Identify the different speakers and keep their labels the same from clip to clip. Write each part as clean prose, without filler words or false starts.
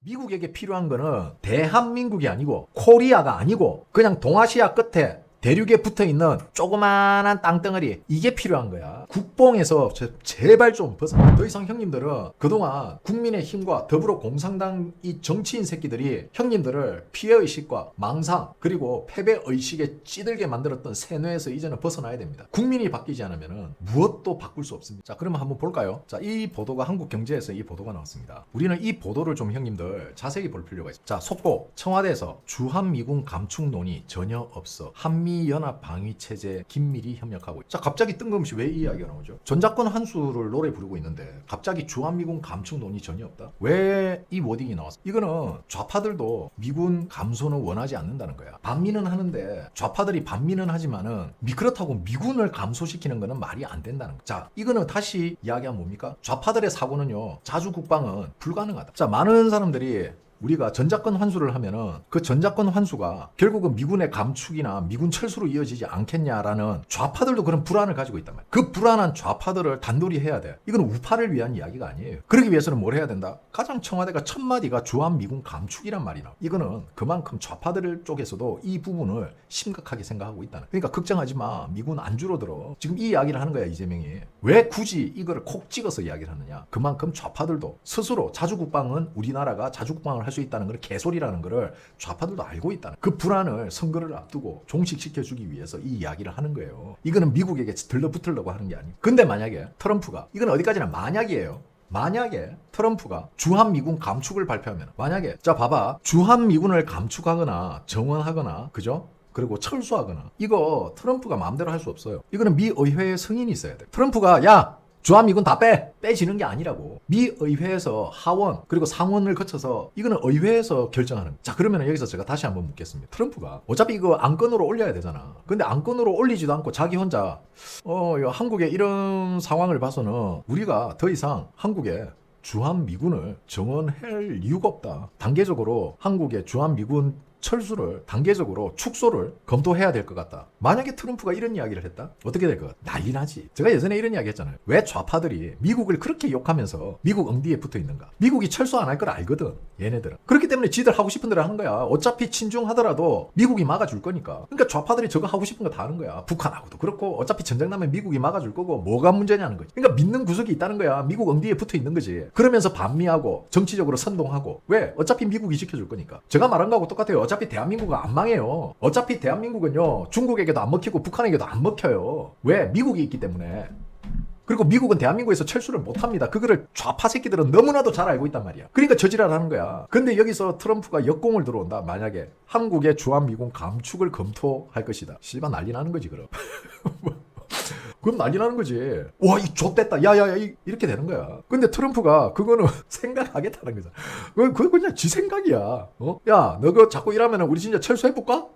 Speaker 1: 미국에게 필요한 거는 대한민국이 아니고 코리아가 아니고 그냥 동아시아 끝에 대륙에 붙어있는 조그마한 땅덩어리, 이게 필요한 거야. 국뽕에서 제발 좀 벗어나. 더 이상 형님들은 그동안 국민의힘과 더불어공산당 이 정치인 새끼들이 형님들을 피해의식과 망상 그리고 패배의식에 찌들게 만들었던 세뇌에서 이제는 벗어나야 됩니다. 국민이 바뀌지 않으면 무엇도 바꿀 수 없습니다. 자, 그러면 한번 볼까요? 자, 이 보도가 한국경제에서 이 보도가 나왔습니다. 우리는 이 보도를 좀 형님들 자세히 볼 필요가 있습니다. 자, 속보. 청와대에서 주한미군 감축 논의 전혀 없어. 한미연합 방위체제 긴밀히 협력하고. 자, 갑자기 뜬금없이 왜 이 이야기가 나오죠? 전작권 환수를 노래 부르고 있는데 갑자기 주한미군 감축 논의 전혀 없다? 왜 이 워딩이 나왔어? 이거는 좌파들도 미군 감소는 원하지 않는다는 거야. 반미는 하는데 좌파들이 반미는 하지만은 그렇다고 미군을 감소시키는 거는 말이 안 된다는 거야. 자, 이거는 다시 이야기하면 뭡니까? 좌파들의 사고는요, 자주 국방은 불가능하다. 자, 많은 사람들이 우리가 전작권 환수를 하면은 그 전작권 환수가 결국은 미군의 감축이나 미군 철수로 이어지지 않겠냐라는 좌파들도 그런 불안을 가지고 있단 말이야. 그 불안한 좌파들을 단돌이 해야 돼. 이건 우파를 위한 이야기가 아니에요. 그러기 위해서는 뭘 해야 된다? 가장 청와대가 첫 마디가 주한 미군 감축이란 말이나. 이거는 그만큼 좌파들 쪽에서도 이 부분을 심각하게 생각하고 있다는. 그러니까 걱정하지 마. 미군 안 줄어들어. 지금 이 이야기를 하는 거야, 이재명이. 왜 굳이 이거를 콕 찍어서 이야기를 하느냐? 그만큼 좌파들도 스스로 자주국방은 우리나라가 자주국방을 할 수 있다는 걸 개소리라는 거를 좌파들도 알고 있다는, 그 불안을 선거를 앞두고 종식시켜주기 위해서 이 이야기를 하는 거예요. 이거는 미국에게 들러붙으려고 하는 게 아니에요. 근데 만약에 트럼프가, 이건 어디까지나 만약이에요. 만약에 트럼프가 주한미군 감축을 발표하면, 만약에 자 봐봐, 주한미군을 감축하거나 정원하거나, 그죠? 그리고 철수하거나, 이거 트럼프가 마음대로 할 수 없어요. 이거는 미 의회의 승인이 있어야 돼. 트럼프가 야 주한미군 다 빼지는 게 아니라고. 미 의회에서 하원 그리고 상원을 거쳐서, 이거는 의회에서 결정하는. 자, 그러면 여기서 제가 다시 한번 묻겠습니다. 트럼프가 어차피 이거 안건으로 올려야 되잖아. 근데 안건으로 올리지도 않고 자기 혼자 한국의 이런 상황을 봐서는 우리가 더 이상 한국에 주한미군을 정원할 이유가 없다. 단계적으로 한국의 주한미군 철수를, 단계적으로 축소를 검토해야 될 것 같다. 만약에 트럼프가 이런 이야기를 했다? 어떻게 될 것 같아? 난리 나지. 제가 예전에 이런 이야기 했잖아요. 왜 좌파들이 미국을 그렇게 욕하면서 미국 엉디에 붙어 있는가? 미국이 철수 안 할 걸 알거든, 얘네들은. 그렇기 때문에 지들 하고 싶은 대로 하는 거야. 어차피 친중하더라도 미국이 막아줄 거니까. 그러니까 좌파들이 저거 하고 싶은 거 다 하는 거야. 북한하고도 그렇고, 어차피 전쟁 나면 미국이 막아줄 거고, 뭐가 문제냐는 거지. 그러니까 믿는 구석이 있다는 거야. 미국 엉디에 붙어 있는 거지. 그러면서 반미하고 정치적으로 선동하고. 왜? 어차피 미국이 지켜줄 거니까. 제가 말한 거하고 똑같아요. 어차피 대한민국은 안 망해요. 어차피 대한민국은요, 중국에게도 안 먹히고 북한에게도 안 먹혀요. 왜? 미국이 있기 때문에. 그리고 미국은 대한민국에서 철수를 못합니다. 그거를 좌파 새끼들은 너무나도 잘 알고 있단 말이야. 그러니까 저지랄하는 거야. 근데 여기서 트럼프가 역공을 들어온다. 만약에 한국의 주한미군 감축을 검토할 것이다. 씨발 난리 나는 거지 그럼. 그럼 난리 나는 거지. 와, 이 좆됐다. 야야야, 이렇게 되는 거야. 근데 트럼프가 그거는 생각하겠다는 거잖아. 그거 그냥 지 생각이야. 야, 너 그거 자꾸 이러면 우리 진짜 철수해볼까?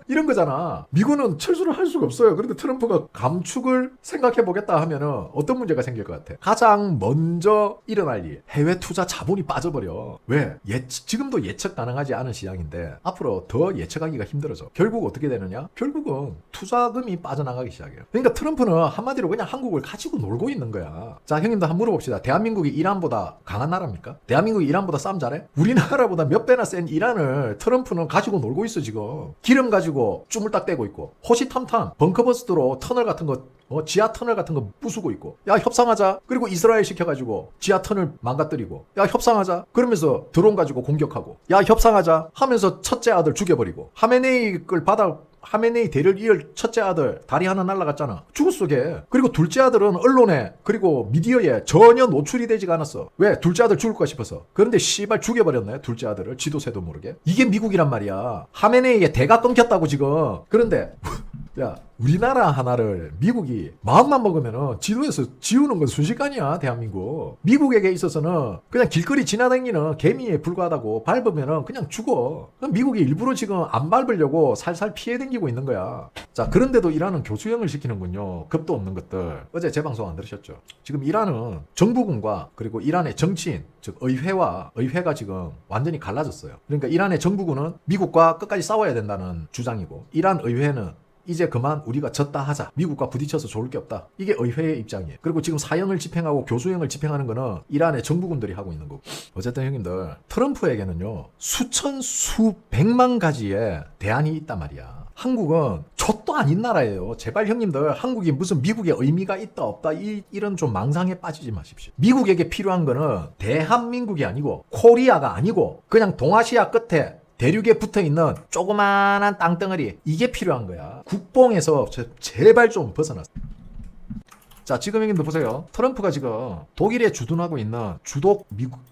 Speaker 1: 이런 거잖아. 미군은 철수를 할 수가 없어요. 그런데 트럼프가 감축을 생각해보겠다 하면은 어떤 문제가 생길 것 같아? 가장 먼저 일어날 일, 해외 투자 자본이 빠져버려. 왜? 지금도 예측 가능하지 않은 시장인데 앞으로 더 예측하기가 힘들어져. 결국 어떻게 되느냐? 결국은 투자금이 빠져나가기 시작해요. 그러니까 트럼프는 한마디로 그냥 한국을 가지고 놀고 있는 거야. 자, 형님도 한번 물어봅시다. 대한민국이 이란보다 강한 나라입니까? 대한민국이 이란보다 싸움 잘해? 우리나라보다 몇 배나 센 이란을 트럼프는 가지고 놀고 있어 지금. 기름 가지고 쭈물딱대고 있고, 호시탐탐 벙커버스트로 터널 같은 거, 지하 터널 같은 거 부수고 있고, 야 협상하자. 그리고 이스라엘 시켜가지고 지하 터널 망가뜨리고, 야 협상하자. 그러면서 드론 가지고 공격하고, 야 협상하자 하면서 첫째 아들 죽여버리고, 하메네이 걸 받아, 하메네이 대를 이을 첫째 아들 다리 하나 날라갔잖아. 죽었어 걔. 그리고 둘째 아들은 언론에 그리고 미디어에 전혀 노출이 되지가 않았어. 왜? 둘째 아들 죽을까 싶어서. 그런데 씨발 죽여버렸네, 둘째 아들을. 지도새도 모르게. 이게 미국이란 말이야. 하메네이의 대가 끊겼다고 지금. 그런데 야, 우리나라 하나를 미국이 마음만 먹으면은 지도에서 지우는 건 순식간이야, 대한민국. 미국에게 있어서는 그냥 길거리 지나다니는 개미에 불과하다고. 밟으면은 그냥 죽어. 미국이 일부러 지금 안 밟으려고 살살 피해 댕기고 있는 거야. 자, 그런데도 이란은 교수형을 시키는군요. 겁도 없는 것들. 어제 제 방송 안 들으셨죠? 지금 이란은 정부군과 그리고 이란의 정치인, 즉 의회가 지금 완전히 갈라졌어요. 그러니까 이란의 정부군은 미국과 끝까지 싸워야 된다는 주장이고, 이란 의회는 이제 그만 우리가 졌다 하자. 미국과 부딪혀서 좋을 게 없다. 이게 의회의 입장이에요. 그리고 지금 사형을 집행하고 교수형을 집행하는 거는 이란의 정부군들이 하고 있는 거고. 어쨌든 형님들, 트럼프에게는요, 수천 수백만 가지의 대안이 있단 말이야. 한국은 족도 아닌 나라예요. 제발 형님들, 한국이 무슨 미국의 의미가 있다 없다 이런 좀 망상에 빠지지 마십시오. 미국에게 필요한 거는 대한민국이 아니고 코리아가 아니고 그냥 동아시아 끝에 대륙에 붙어있는 조그마한 땅덩어리, 이게 필요한 거야. 국뽕에서 제발 좀 벗어났어. 자, 지금 형님들 보세요. 트럼프가 지금 독일에 주둔하고 있는 주독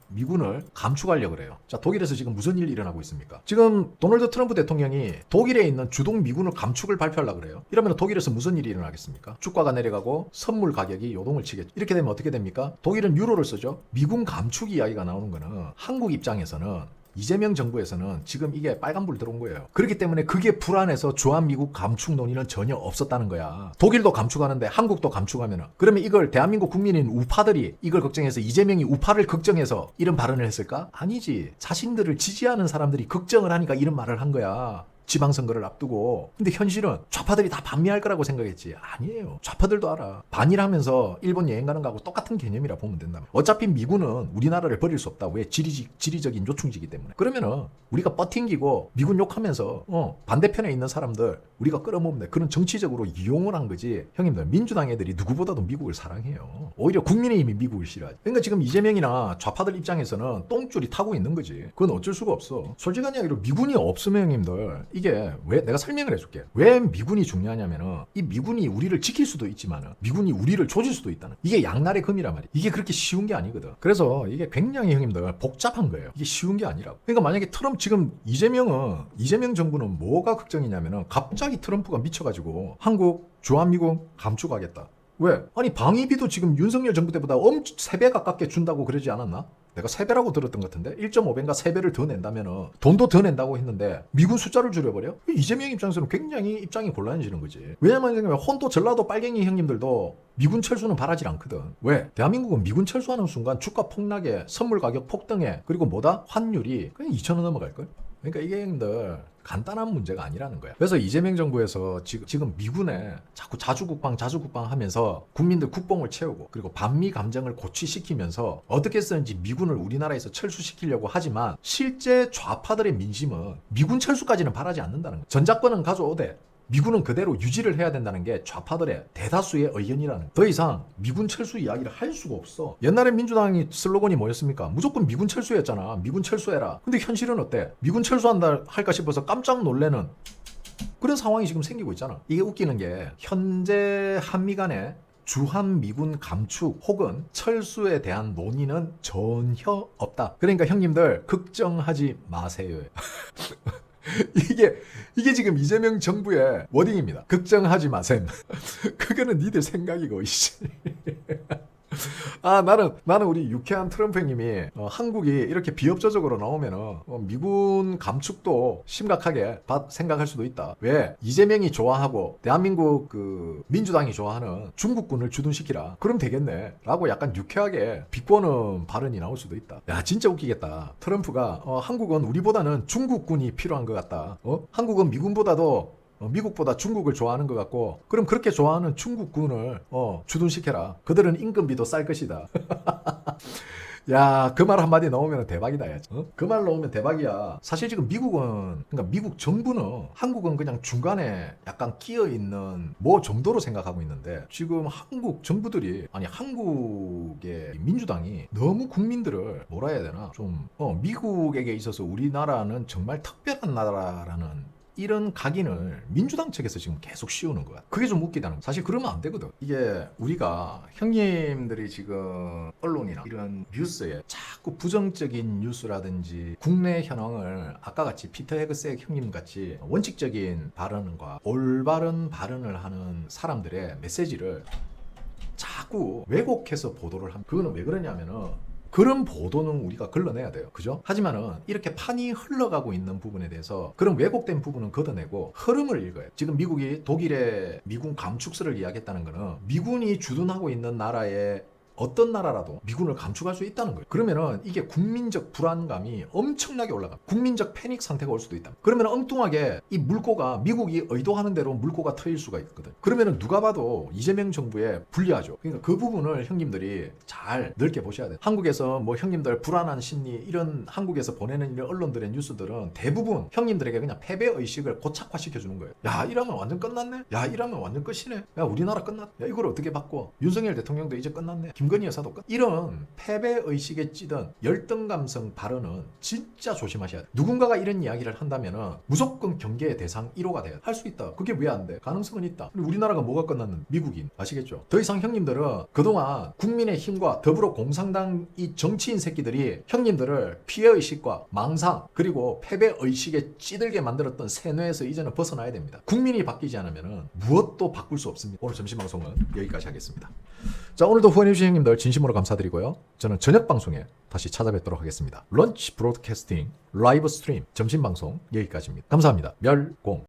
Speaker 1: 미군을 감축하려고 그래요. 자, 독일에서 지금 무슨 일이 일어나고 있습니까? 지금 도널드 트럼프 대통령이 독일에 있는 주독 미군을 감축을 발표하려고 그래요. 이러면 독일에서 무슨 일이 일어나겠습니까? 주가가 내려가고 선물 가격이 요동을 치겠죠. 이렇게 되면 어떻게 됩니까? 독일은 유로를 쓰죠. 미군 감축 이야기가 나오는 거는 한국 입장에서는, 이재명 정부에서는 지금 이게 빨간불 들어온 거예요. 그렇기 때문에 그게 불안해서 주한미국 감축 논의는 전혀 없었다는 거야. 독일도 감축하는데 한국도 감축하면은, 그러면 이걸 대한민국 국민인 우파들이 이걸 걱정해서 이재명이 우파를 걱정해서 이런 발언을 했을까? 아니지. 자신들을 지지하는 사람들이 걱정을 하니까 이런 말을 한 거야. 지방선거를 앞두고. 근데 현실은 좌파들이 다 반미할 거라고 생각했지. 아니에요. 좌파들도 알아. 반일하면서 일본 여행 가는 거하고 똑같은 개념이라 보면 된다. 어차피 미군은 우리나라를 버릴 수 없다. 왜? 지리적인 요충지기 때문에. 그러면은 우리가 버팅기고 미군 욕하면서 반대편에 있는 사람들 우리가 끌어모으면 돼. 그런 정치적으로 이용을 한 거지. 형님들, 민주당 애들이 누구보다도 미국을 사랑해요. 오히려 국민의힘이 미국을 싫어하지. 그러니까 지금 이재명이나 좌파들 입장에서는 똥줄이 타고 있는 거지. 그건 어쩔 수가 없어. 솔직한 이야기로 미군이 없으면 형님들, 이게 왜, 내가 설명을 해줄게. 왜 미군이 중요하냐면은, 이 미군이 우리를 지킬 수도 있지만은 미군이 우리를 조질 수도 있다는, 이게 양날의 금이란 말이야. 이게 그렇게 쉬운 게 아니거든. 그래서 이게 굉장히 형님들 복잡한 거예요. 이게 쉬운 게 아니라고. 그러니까 만약에 지금 이재명 정부는 뭐가 걱정이냐면은, 갑자기 트럼프가 미쳐가지고 한국 주한미군 감축하겠다. 왜? 아니, 방위비도 지금 윤석열 정부 때보다 3배 가깝게 준다고 그러지 않았나? 내가 3배라고 들었던 것 같은데 1.5배인가 3배를 더 낸다면은 돈도 더 낸다고 했는데 미군 숫자를 줄여버려? 이재명 입장에서는 굉장히 입장이 곤란해지는 거지. 왜냐면 혼도 전라도 빨갱이 형님들도 미군 철수는 바라지 않거든. 왜? 대한민국은 미군 철수하는 순간 주가 폭락에, 선물 가격 폭등에, 그리고 뭐다? 환율이 그냥 2,000원 넘어갈걸? 그러니까 이게 형님들 간단한 문제가 아니라는 거야. 그래서 이재명 정부에서 지금 미군에 자꾸 자주국방 하면서 국민들 국뽕을 채우고, 그리고 반미 감정을 고취시키면서 어떻게 쓰는지 미군을 우리나라에서 철수시키려고 하지만, 실제 좌파들의 민심은 미군 철수까지는 바라지 않는다는 거야. 전작권은 가져오되 미군은 그대로 유지를 해야 된다는 게 좌파들의 대다수의 의견이라는 거야. 더 이상 미군 철수 이야기를 할 수가 없어. 옛날에 민주당이 슬로건이 뭐였습니까? 무조건 미군 철수였잖아. 미군 철수해라. 근데 현실은 어때? 미군 철수한다 할까 싶어서 깜짝 놀래는 그런 상황이 지금 생기고 있잖아. 이게 웃기는 게, 현재 한미 간에 주한미군 감축 혹은 철수에 대한 논의는 전혀 없다. 그러니까 형님들 걱정하지 마세요. 이게 지금 이재명 정부의 워딩입니다. 걱정하지 마셈. 그거는 니들 생각이고, 이씨. 나는 우리 유쾌한 트럼프 형님이 한국이 이렇게 비협조적으로 나오면은 미군 감축도 심각하게 생각할 수도 있다. 왜? 이재명이 좋아하고 대한민국 민주당이 좋아하는 중국군을 주둔시키라. 그럼 되겠네. 라고 약간 유쾌하게 비꼬는 발언이 나올 수도 있다. 야, 진짜 웃기겠다. 트럼프가 한국은 우리보다는 중국군이 필요한 것 같다. 한국은 미국보다 중국을 좋아하는 것 같고, 그럼 그렇게 좋아하는 중국군을 주둔시켜라. 그들은 임금비도 쌀 것이다. 야, 그 말 한마디 나오면 대박이다. 야. 그 말 나오면 대박이야. 사실 지금 그러니까 미국 정부는 한국은 그냥 중간에 약간 끼어있는 뭐 정도로 생각하고 있는데, 지금 한국 정부들이, 한국의 민주당이 너무 국민들을 뭐라 해야 되나, 좀 미국에게 있어서 우리나라는 정말 특별한 나라라는 이런 각인을 민주당 측에서 지금 계속 씌우는 거야. 그게 좀 웃기다는 거야. 사실 그러면 안 되거든. 이게 우리가, 형님들이 지금 언론이나 이런 뉴스에 자꾸 부정적인 뉴스라든지 국내 현황을 아까 같이 피터 헤그색 형님 같이 원칙적인 발언과 올바른 발언을 하는 사람들의 메시지를 자꾸 왜곡해서 보도를 합니다. 그거는 왜 그러냐면은, 그런 보도는 우리가 걸러내야 돼요. 그죠? 하지만은 이렇게 판이 흘러가고 있는 부분에 대해서 그런 왜곡된 부분은 걷어내고 흐름을 읽어요. 지금 미국이 독일의 미군 감축설을 이야기했다는 거는, 미군이 주둔하고 있는 나라의 어떤 나라라도 미군을 감축할 수 있다는 거예요. 그러면은 이게 국민적 불안감이 엄청나게 올라가. 국민적 패닉 상태가 올 수도 있다. 그러면 엉뚱하게 이 물꼬가 미국이 의도하는 대로 물꼬가 트일 수가 있거든. 그러면은 누가 봐도 이재명 정부에 불리하죠. 그러니까 그 부분을 형님들이 잘 넓게 보셔야 돼요. 한국에서 뭐 형님들 불안한 심리 이런 한국에서 보내는 이런 언론들의 뉴스들은 대부분 형님들에게 그냥 패배 의식을 고착화시켜 주는 거예요. 야 이러면 완전 끝났네. 야 이러면 완전 끝이네. 야 우리나라 끝났. 야 이걸 어떻게 바꿔? 윤석열 대통령도 이제 끝났네. 김건희 여사도 끝. 이런 패배 의식에 찌든 열등 감성 발언은 진짜 조심하셔야 돼. 누군가가 이런 이야기를 한다면은 무조건 경계의 대상 1호가 돼야 할 수 있다. 그게 왜 안 돼? 가능성은 있다. 우리나라가 뭐가 끝났는? 미국인. 아시겠죠? 더 이상 형님들은 그동안 국민의힘과 더불어 공산당 이 정치인 새끼들이 형님들을 피해의식과 망상 그리고 패배의식에 찌들게 만들었던 세뇌에서 이제는 벗어나야 됩니다. 국민이 바뀌지 않으면 무엇도 바꿀 수 없습니다. 오늘 점심방송은 여기까지 하겠습니다. 자 오늘도 후원해주신 형님들 진심으로 감사드리고요. 저는 저녁 방송에 다시 찾아뵙도록 하겠습니다. 런치 브로드캐스팅 라이브 스트림 점심방송 여기까지입니다. 감사합니다. 멸공